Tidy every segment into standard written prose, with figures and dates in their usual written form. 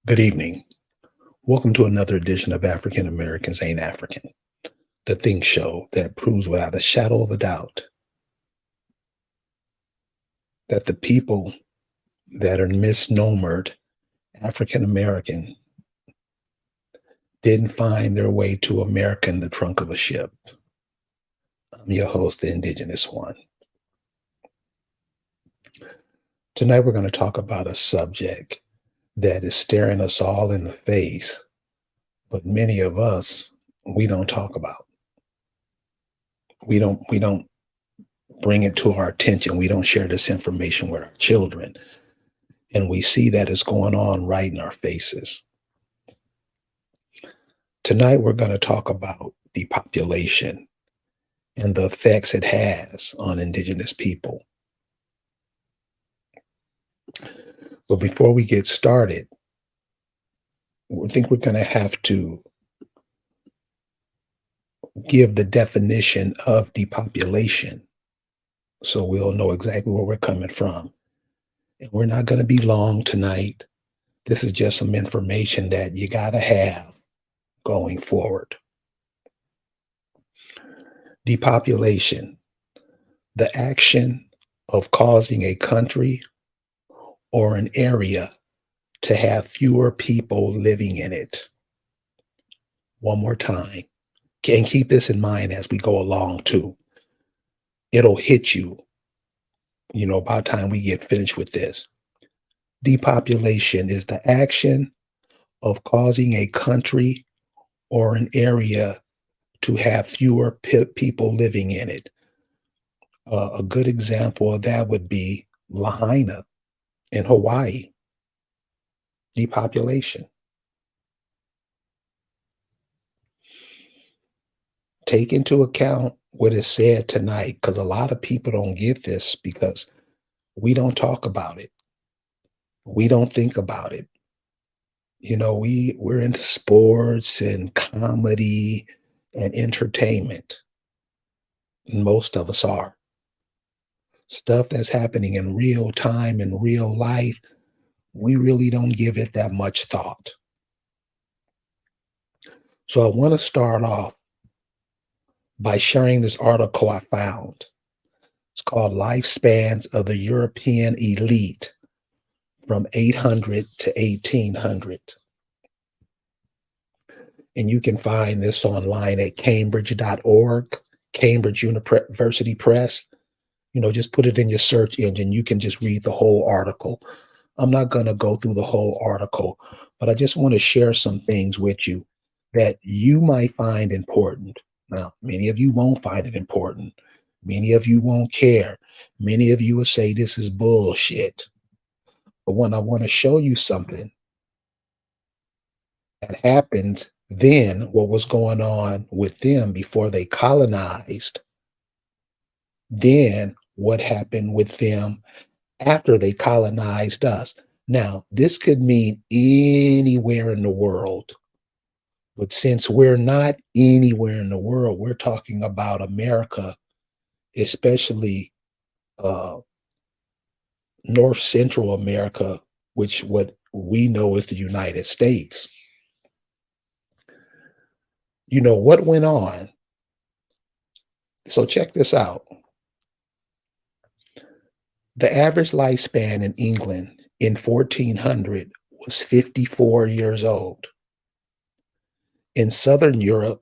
Good evening. Welcome to another edition of African Americans Ain't African, the Think Show that proves without a shadow of a doubt that the people that are misnomered African American didn't find their way to America in the trunk of a ship. I'm your host, the Indigenous One. Tonight, we're going to talk about a subject that is staring us all in the face, but many of us, we don't talk about. We don't bring it to our attention. We don't share this information with our children. And we see that it's going on right in our faces. Tonight, we're going to talk about depopulation and the effects it has on Indigenous people. But before we get started, I think we're going to have to give the definition of depopulation so we'll know exactly where we're coming from. And we're not going to be long tonight. This is just some information that you got to have going forward. Depopulation, the action of causing a country or an area to have fewer people living in it. One more time. And keep this in mind as we go along too. It'll hit you, by the time we get finished with this. Depopulation is the action of causing a country or an area to have fewer people living in it. A good example of that would be Lahaina in Hawaii. Depopulation. Take into account what is said tonight, because a lot of people don't get this because we don't talk about it. We don't think about it. We're into sports and comedy and entertainment. Most of us are. Stuff that's happening in real time, in real life, we really don't give it that much thought. So I want to start off by sharing this article I found. It's called Lifespans of the European Elite from 800 to 1800. And you can find this online at cambridge.org, Cambridge University Press. Just put it in your search engine. You can just read the whole article. I'm not going to go through the whole article, but I just want to share some things with you that you might find important. Now, many of you won't find it important. Many of you won't care. Many of you will say this is bullshit. But when I want to show you something that happened then, what was going on with them before they colonized, then what happened with them after they colonized us. Now, this could mean anywhere in the world. But since we're not anywhere in the world, we're talking about America, especially North Central America, which what we know is the United States. What went on? So check this out. The average lifespan in England in 1400 was 54 years old. In Southern Europe,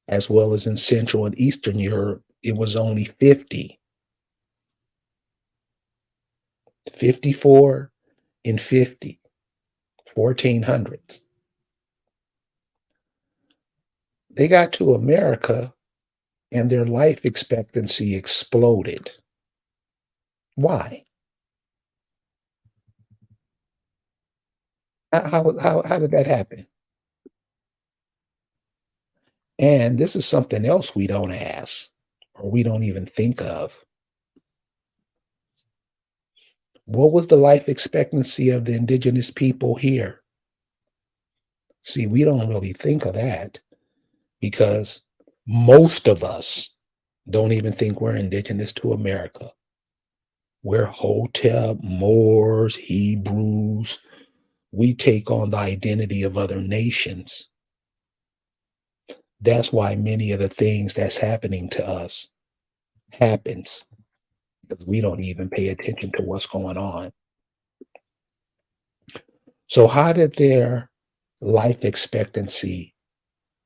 as well as in Central and Eastern Europe, it was only 50. 54 and 50, 1400s. They got to America and their life expectancy exploded. Why? How did that happen? And this is something else we don't ask or we don't even think of. What was the life expectancy of the indigenous people here? See, we don't really think of that because most of us don't even think we're indigenous to America. We're Hotep, Moors, Hebrews. We take on the identity of other nations. That's why many of the things that's happening to us happens, because we don't even pay attention to what's going on. So how did their life expectancy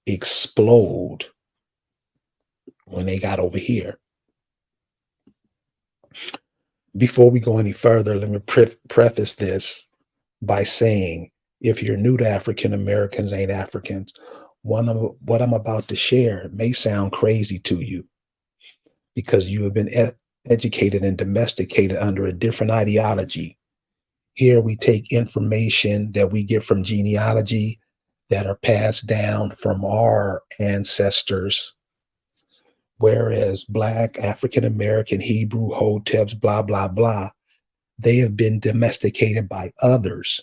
explode when they got over here? Before we go any further, let me preface this by saying, if you're new to African Americans ain't Africans, what I'm about to share may sound crazy to you because you have been educated and domesticated under a different ideology. Here we take information that we get from genealogy that are passed down from our ancestors, whereas Black, African American, Hebrew, Hoteps, blah, blah, blah, they have been domesticated by others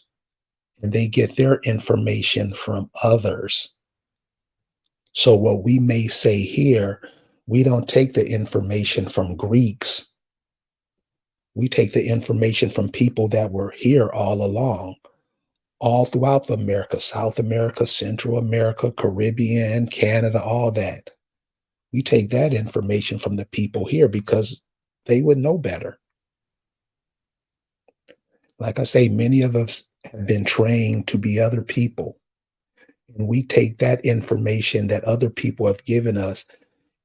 and they get their information from others. So what we may say here, we don't take the information from Greeks. We take the information from people that were here all along, all throughout America, South America, Central America, Caribbean, Canada, all that. We take that information from the people here because they would know better. Like I say, many of us have been trained to be other people. And we take that information that other people have given us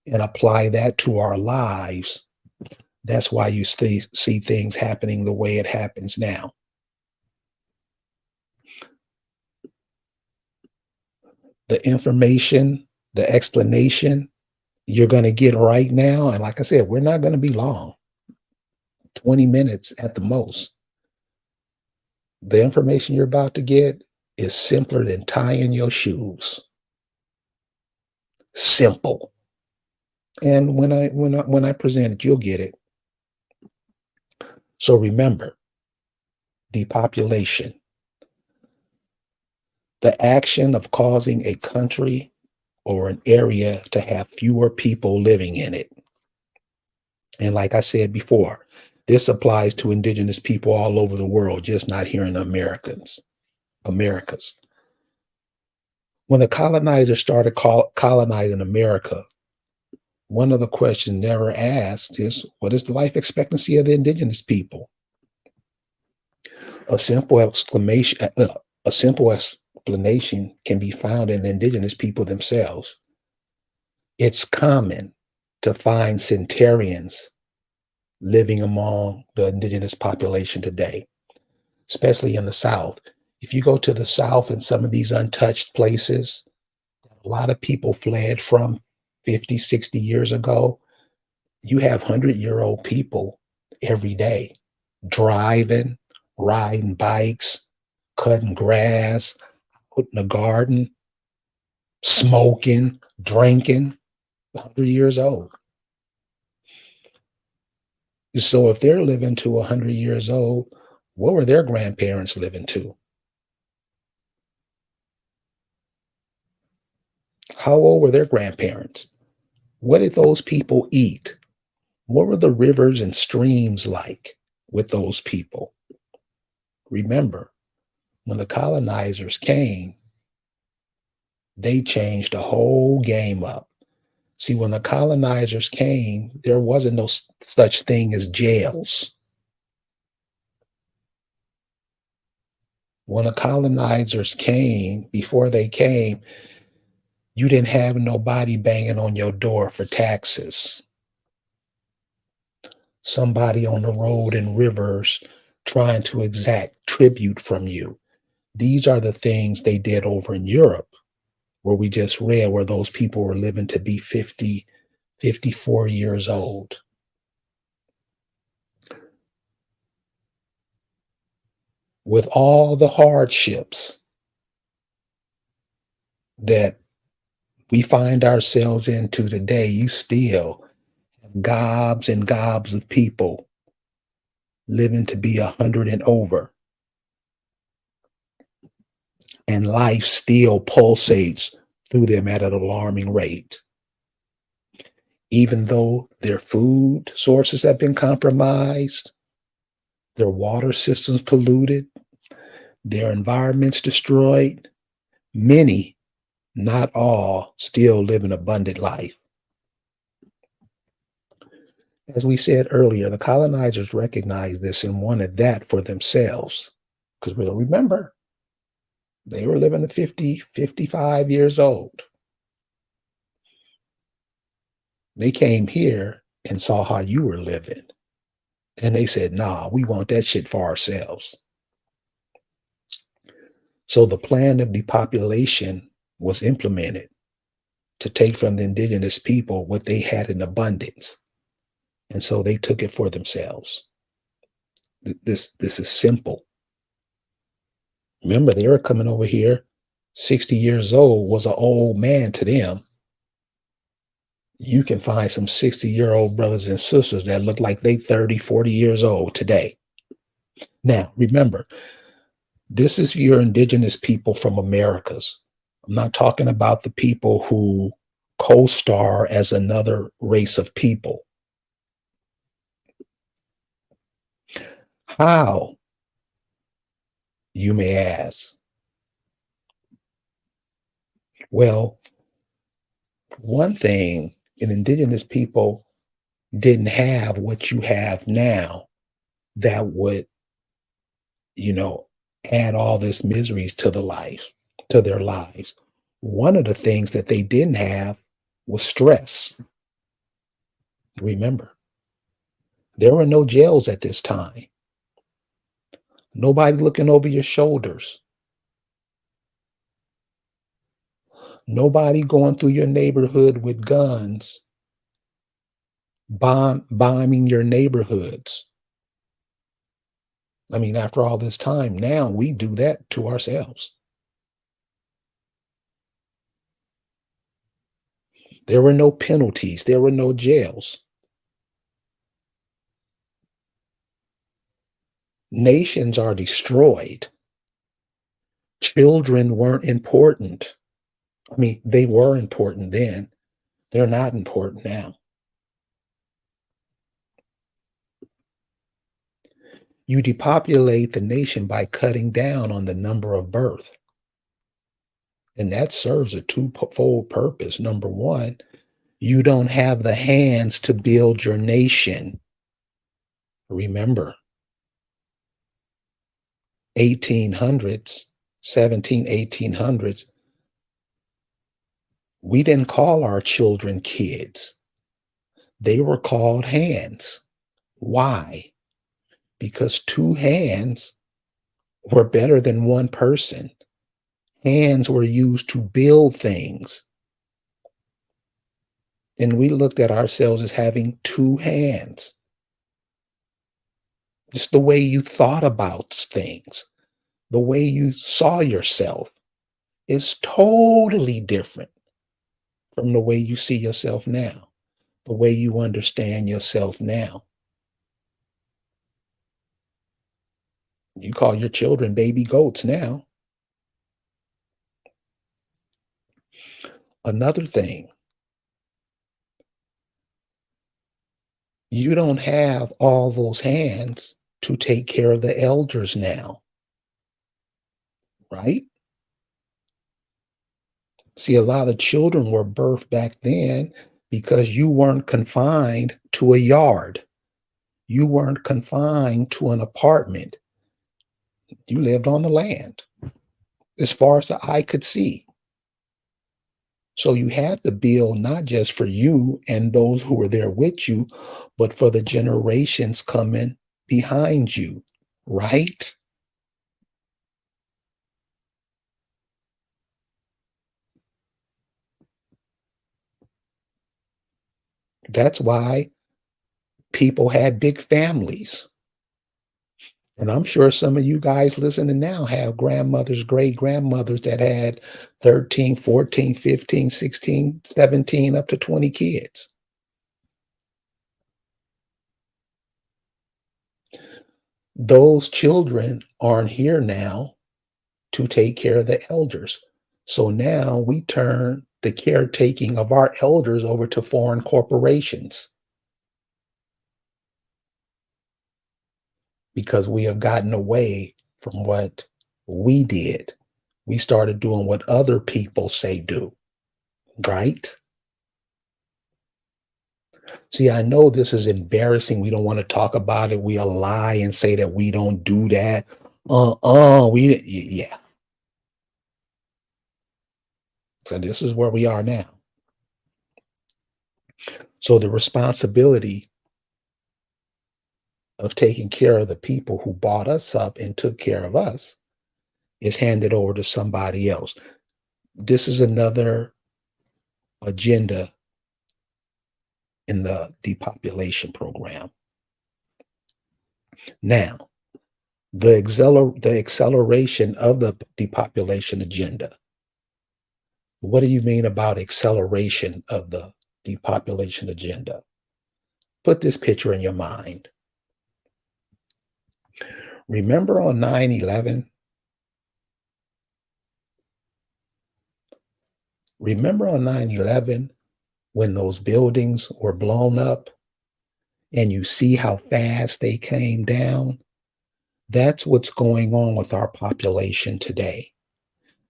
and apply that to our lives. That's why you see things happening the way it happens now. The information, the explanation you're going to get right now. And like I said, we're not going to be long, 20 minutes at the most. The information you're about to get is simpler than tying your shoes. Simple. And when I present it, you'll get it. So remember, depopulation, the action of causing a country or an area to have fewer people living in it. And like I said before, this applies to indigenous people all over the world, just not here in Americas. When the colonizers started colonizing America, one of the questions never asked is, what is the life expectancy of the indigenous people? A simple explanation can be found in the indigenous people themselves. It's common to find centenarians living among the indigenous population today, especially in the South. If you go to the South and some of these untouched places, a lot of people fled from 50, 60 years ago, you have 100-year-old people every day driving, riding bikes, cutting grass, out in the garden, smoking, drinking, 100 years old. So if they're living to 100 years old, what were their grandparents living to? How old were their grandparents? What did those people eat? What were the rivers and streams like with those people? Remember, when the colonizers came, they changed the whole game up. See, when the colonizers came, there wasn't no such thing as jails. When the colonizers came, before they came, you didn't have nobody banging on your door for taxes. Somebody on the road and rivers trying to exact tribute from you. These are the things they did over in Europe, where we just read where those people were living to be 50, 54 years old. With all the hardships that we find ourselves into today, you still have gobs and gobs of people living to be 100 and over. And life still pulsates through them at an alarming rate. Even though their food sources have been compromised, their water systems polluted, their environments destroyed. Many, not all, still live an abundant life. As we said earlier, the colonizers recognized this and wanted that for themselves. Because we'll remember, they were living to 50, 55 years old. They came here and saw how you were living. And they said, nah, we want that shit for ourselves. So the plan of depopulation was implemented to take from the indigenous people what they had in abundance. And so they took it for themselves. This is simple. Remember, they were coming over here, 60 years old was an old man to them. You can find some 60-year-old brothers and sisters that look like they 30, 40 years old today. Now, remember, this is your indigenous people from Americas. I'm not talking about the people who co-star as another race of people. How, you may ask? Well, one thing, an indigenous people didn't have what you have now that would, you know, add all this miseries to their lives. One of the things that they didn't have was stress. Remember, there were no jails at this time. Nobody looking over your shoulders. Nobody going through your neighborhood with guns, bombing your neighborhoods. I mean, after all this time, now we do that to ourselves. There were no penalties. There were no jails. Nations are destroyed. Children weren't important. I mean, they were important then. They're not important now. You depopulate the nation by cutting down on the number of birth. And that serves a twofold purpose. Number one, you don't have the hands to build your nation. Remember, 1800s, 1800s, we didn't call our children kids. They were called hands. Why? Because two hands were better than one person. Hands were used to build things. And we looked at ourselves as having two hands. Just the way you thought about things, the way you saw yourself is totally different from the way you see yourself now, the way you understand yourself now. You call your children baby goats now. Another thing, you don't have all those hands to take care of the elders now, right? See, a lot of children were birthed back then because you weren't confined to a yard. You weren't confined to an apartment. You lived on the land as far as the eye could see. So you had to build not just for you and those who were there with you, but for the generations coming behind you, right? That's why people had big families. And I'm sure some of you guys listening now have grandmothers, great grandmothers that had 13, 14, 15, 16, 17, up to 20 kids. Those children aren't here now to take care of the elders. So now we turn the caretaking of our elders over to foreign corporations because we have gotten away from what We did. We started doing what other people say do, right? See, I know this is embarrassing. We don't want to talk about it. We'll lie and say that we don't do that. Yeah. So this is where we are now. So the responsibility of taking care of the people who brought us up and took care of us is handed over to somebody else. This is another agenda in the depopulation program. Now, the acceleration of the depopulation agenda. What do you mean about acceleration of the depopulation agenda? Put this picture in your mind. Remember on 9/11? Remember on 9/11 when those buildings were blown up and you see how fast they came down? That's what's going on with our population today.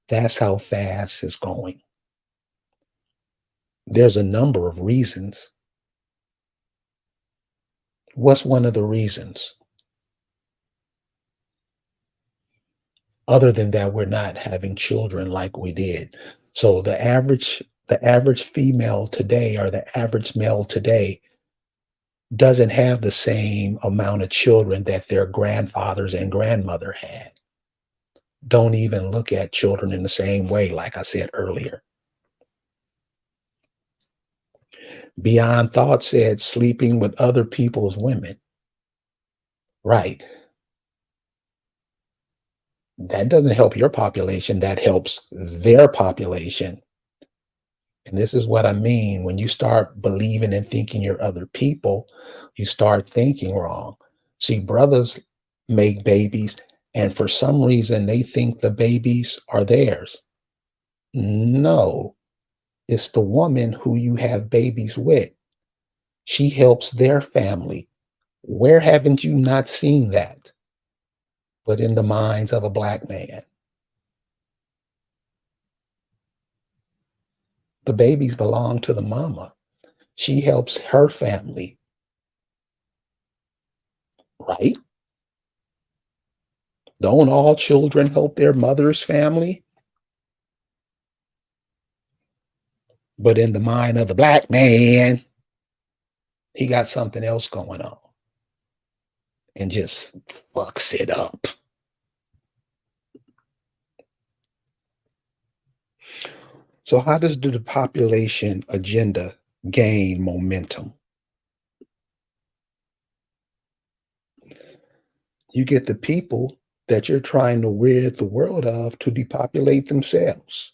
That's how fast it's going. There's a number of reasons. What's one of the reasons? Other than that, we're not having children like we did. So the average female today or the average male today doesn't have the same amount of children that their grandfathers and grandmother had. Don't even look at children in the same way, like I said earlier. Beyond Thought said sleeping with other people's women. Right. That doesn't help your population. That helps their population. And this is what I mean. When you start believing and thinking you're other people, you start thinking wrong. See, brothers make babies, and for some reason, they think the babies are theirs. No, it's the woman who you have babies with. She helps their family. Where haven't you not seen that? But in the minds of a black man. The babies belong to the mama. She helps her family, right? Don't all children help their mother's family? But in the mind of the black man, he got something else going on and just fucks it up. So, how does the population agenda gain momentum? You get the people that you're trying to rid the world of to depopulate themselves.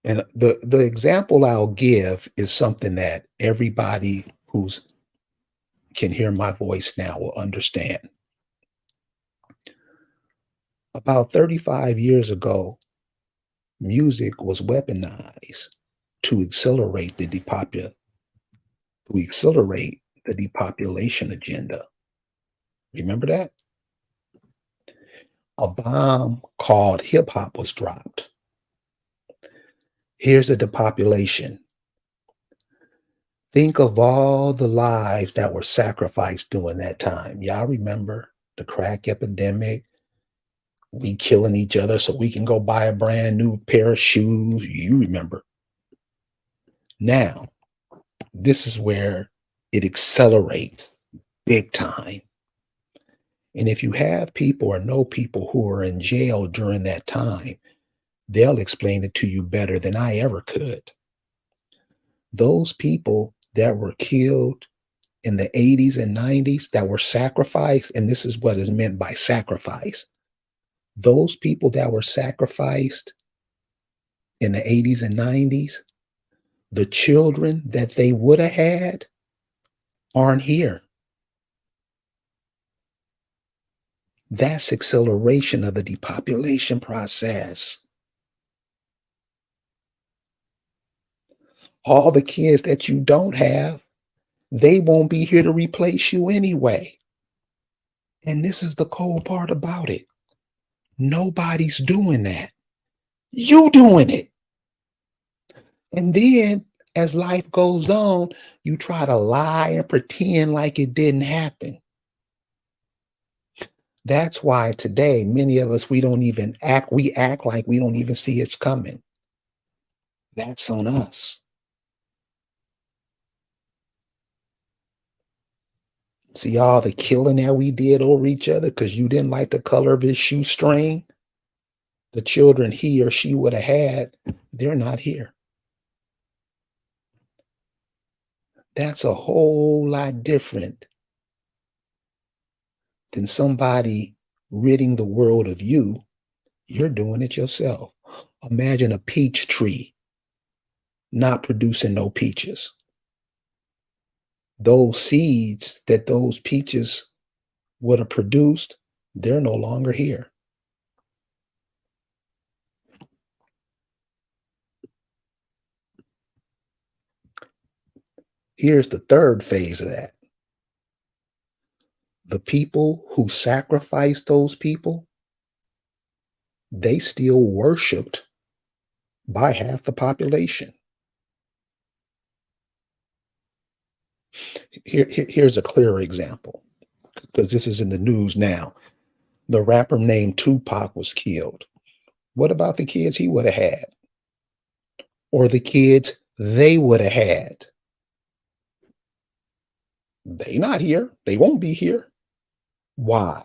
And the example I'll give is something that everybody who's can hear my voice now will understand. About 35 years ago, music was weaponized to accelerate the depopulation agenda. Remember that? A bomb called hip hop was dropped. Here's the depopulation. Think of all the lives that were sacrificed during that time. Y'all remember the crack epidemic? We killing each other so we can go buy a brand new pair of shoes. You remember. Now, this is where it accelerates big time. And if you have people or know people who are in jail during that time, they'll explain it to you better than I ever could. Those people that were killed in the 80s and 90s that were sacrificed, and this is what is meant by sacrifice. Those people that were sacrificed in the 80s and 90s, the children that they would have had aren't here. That's acceleration of the depopulation process. All the kids that you don't have, they won't be here to replace you anyway. And this is the cold part about it. Nobody's doing that. You doing it. And then as life goes on, you try to lie and pretend like it didn't happen. That's why today, many of us, we don't even act, we act like we don't even see it's coming. That's on us. See all the killing that we did over each other because you didn't like the color of his shoestring? The children he or she would have had, they're not here. That's a whole lot different than somebody ridding the world of you. You're doing it yourself. Imagine a peach tree not producing no peaches. Those seeds that those peaches would have produced, they're no longer here. Here's the third phase of that. The people who sacrificed those people, they still worshiped by half the population. Here's a clearer example, because this is in the news now. The rapper named Tupac was killed. What about the kids he would have had? Or the kids they would have had? They not here. They won't be here. Why?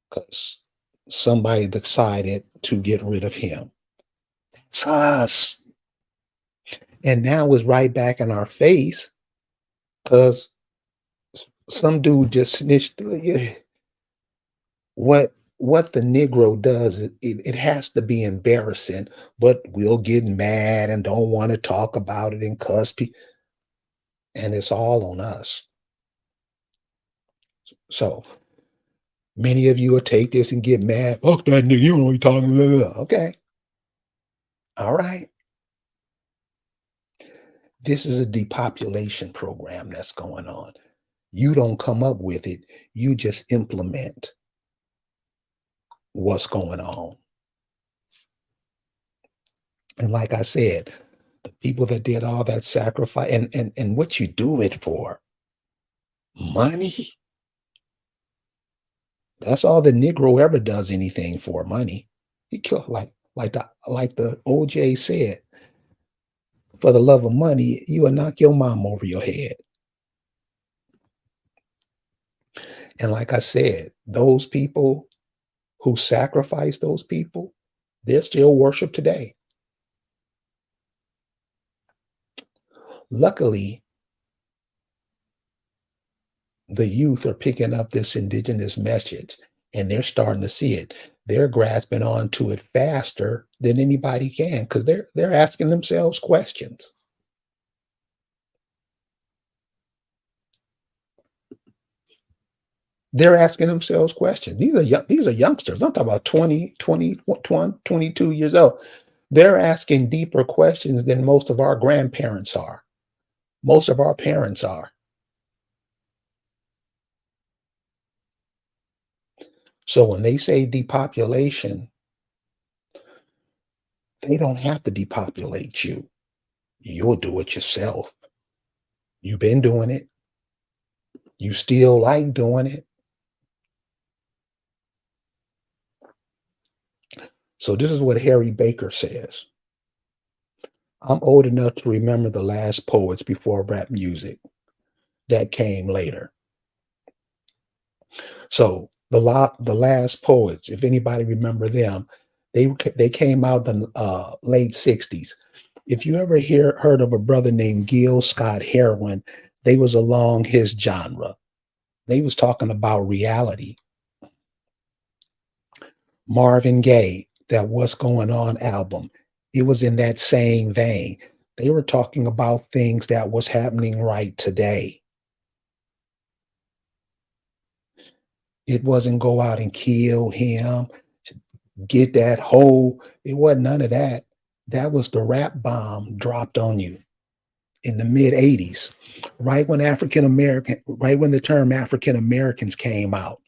Because somebody decided to get rid of him. It's us. And now it's right back in our face because some dude just snitched. What the Negro does, it has to be embarrassing, but we'll get mad and don't want to talk about it and cuss people. And it's all on us. So many of you will take this and get mad. Fuck that nigga, you don't know what you're talking about. Okay. All right. This is a depopulation program that's going on. You don't come up with it. You just implement what's going on. And like I said, the people that did all that sacrifice and what you do it for? Money? That's all the Negro ever does anything for, money. He killed like the OJ said, for the love of money, you will knock your mom over your head. And like I said, those people who sacrificed those people, they're still worshiped today. Luckily, the youth are picking up this indigenous message and they're starting to see it. They're grasping onto it faster than anybody can because they're asking themselves questions. They're asking themselves questions. These are youngsters. I'm talking about 22 years old. They're asking deeper questions than most of our grandparents are. Most of our parents are. So when they say depopulation, they don't have to depopulate you. You'll do it yourself. You've been doing it. You still like doing it. So this is what Harry Baker says. I'm old enough to remember the last poets before rap music that came later. So the last poets, if anybody remember them, they came out in the late 60s. If you ever heard of a brother named Gil Scott Heron, they was along his genre. They was talking about reality. Marvin Gaye, that What's Going On album, it was in that same vein. They were talking about things that was happening right today. It wasn't go out and kill him, get that whole, it wasn't none of that. That was the rap bomb dropped on you in the mid 80s, right when the term African Americans came out.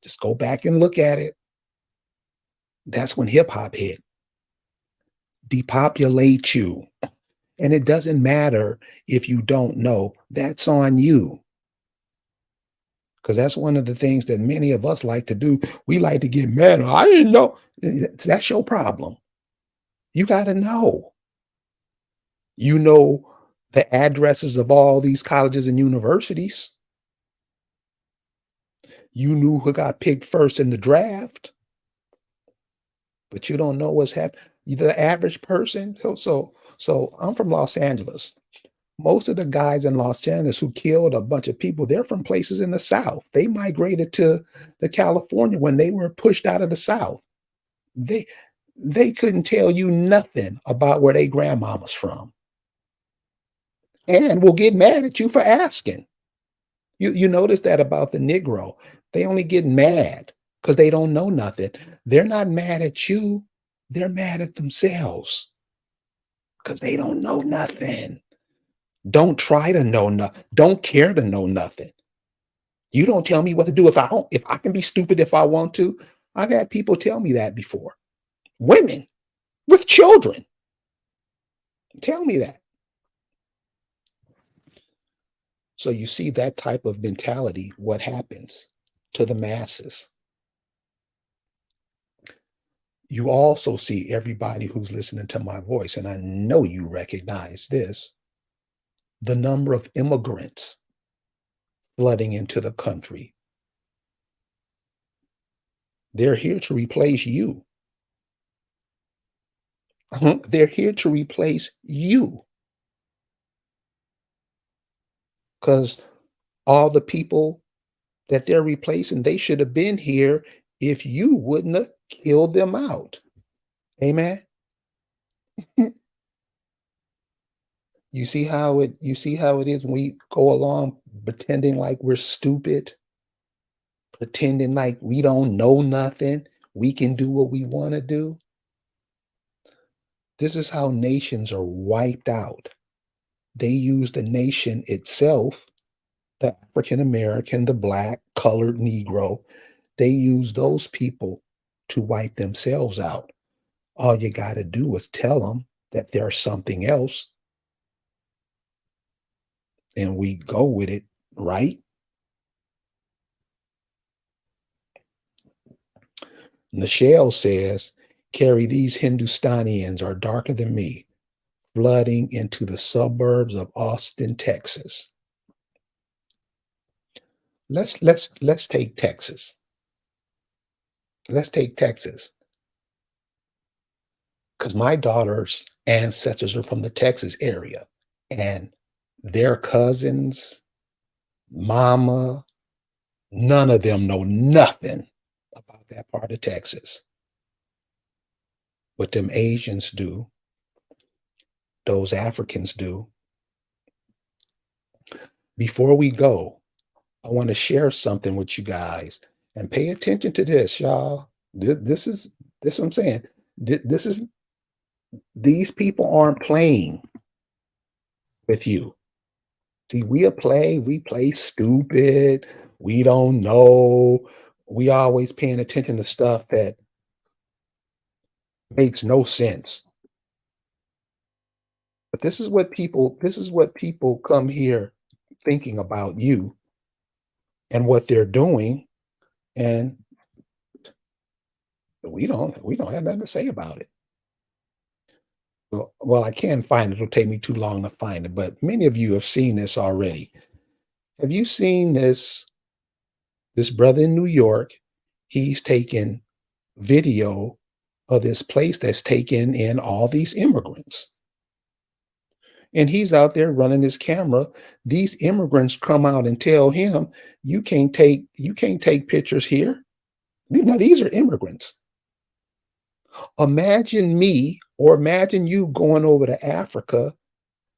Just go back and look at it. That's when hip hop hit. Depopulate you. And it doesn't matter if you don't know, that's on you. Because that's one of the things that many of us like to do. We like to get mad. I didn't know. That's your problem. You got to know. You know the addresses of all these colleges and universities. You knew who got picked first in the draft, but you don't know what's happening. The average person. So I'm from Los Angeles. Most of the guys in Los Angeles who killed a bunch of people, they're from places in the South. They migrated to California when they were pushed out of the South. They they couldn't tell you nothing about where they grandmama's from, and will get mad at you for asking. You notice that about the Negro. They only get mad because they don't know nothing. They're not mad at you. They're mad at themselves because they don't know nothing. Don't try to know nothing. Don't care to know nothing. You don't tell me what to do if I can be stupid if I want to. I've had people tell me that before. Women with children tell me that. So you see that type of mentality, what happens to the masses. You also see everybody who's listening to my voice, and I know you recognize this, the number of immigrants flooding into the country. They're here to replace you. They're here to replace you because all the people that they're replacing, they should have been here if you wouldn't have killed them out. Amen. You see how it is when we go along pretending like we're stupid, pretending like we don't know nothing, we can do what we want to do. This is how nations are wiped out. They use the nation itself, the African American, the black, colored Negro, they use those people to wipe themselves out. All you got to do is tell them that there's something else, and we go with it, right? Nichelle says, Carrie, these Hindustanians are darker than me, flooding into the suburbs of Austin, Texas. Let's take Texas. Let's take Texas. Because my daughter's ancestors are from the Texas area, and their cousins, mama, none of them know nothing about that part of Texas. But them Asians do, those Africans do. Before we go, I want to share something with you guys and pay attention to this, y'all. This is what I'm saying. This is these people aren't playing with you. See, we play stupid, we don't know. We always paying attention to stuff that makes no sense. But this is what people come here thinking about you and what they're doing, and we don't have nothing to say about it. Well, I can find it. It'll take me too long to find it, but many of you have seen this already. Have you seen this brother in New York? He's taken video of this place that's taken in all these immigrants. And he's out there running his camera. These immigrants come out and tell him, you can't take pictures here. Now these are immigrants. Imagine me or imagine you going over to Africa.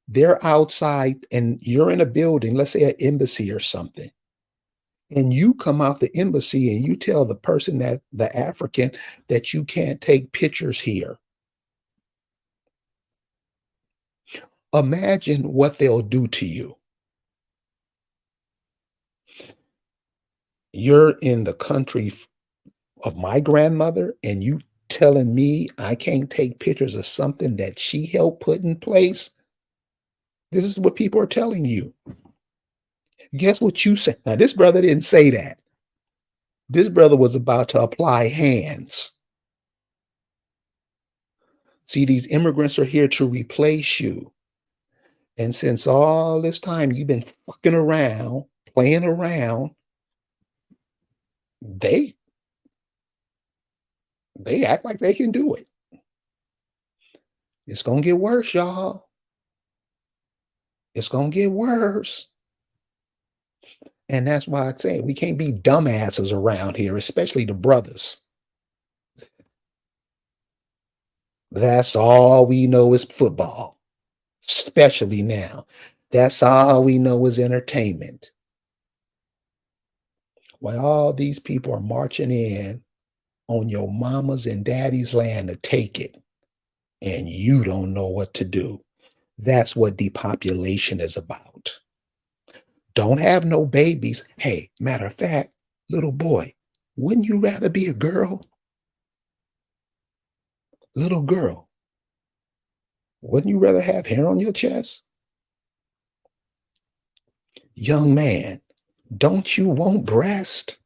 They're outside and you're in a building, let's say an embassy or something. And you come out the embassy and you tell the person, that the African, that you can't take pictures here. Imagine what they'll do to you. You're in the country of my grandmother, and you telling me I can't take pictures of something that she helped put in place? This is what people are telling you. Guess what you said? Now, this brother didn't say that. This brother was about to apply hands. See, these immigrants are here to replace you. And since all this time you've been fucking around, playing around, they they act like they can do it. It's gonna get worse, y'all. It's gonna get worse. And that's why I say we can't be dumbasses around here, especially the brothers. That's all we know is football, especially now. That's all we know is entertainment. While all these people are marching in on your mama's and daddy's land to take it, and you don't know what to do. That's what depopulation is about. Don't have no babies. Hey, matter of fact, little boy, wouldn't you rather be a girl? Little girl, wouldn't you rather have hair on your chest? Young man, don't you want breast?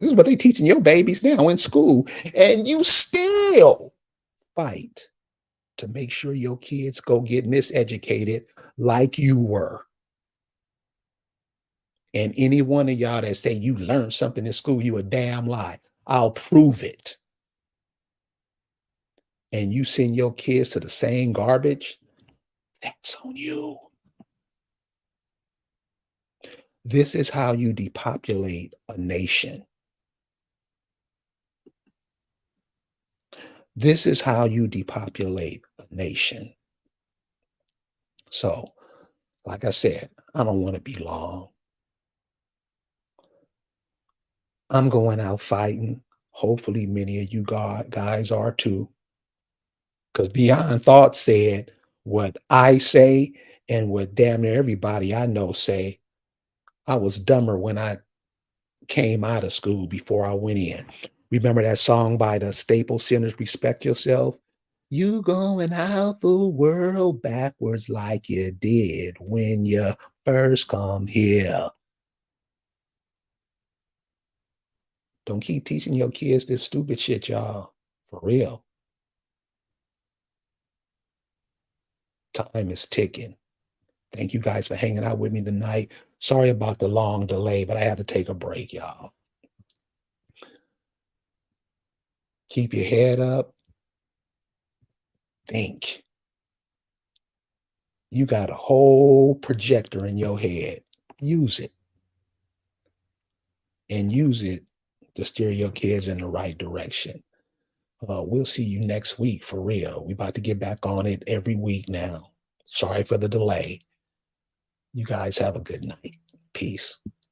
This is what they teaching your babies now in school, and you still fight to make sure your kids go get miseducated like you were. And any one of y'all that say you learned something in school, you a damn lie. I'll prove it. And you send your kids to the same garbage, that's on you. This is how you depopulate a nation. This is how you depopulate a nation. So, like I said, I don't want to be long. I'm going out fighting. Hopefully, many of you guys are too. Because Beyond Thought said what I say and what damn near everybody I know say. I was dumber when I came out of school before I went in. Remember that song by the Staple Singers, Respect Yourself? You going out the world backwards like you did when you first come here. Don't keep teaching your kids this stupid shit, y'all. For real. Time is ticking. Thank you guys for hanging out with me tonight. Sorry about the long delay, but I had to take a break, y'all. Keep your head up. Think. You got a whole projector in your head. Use it. And use it to steer your kids in the right direction. We'll see you next week for real. We about to get back on it every week now. Sorry for the delay. You guys have a good night. Peace.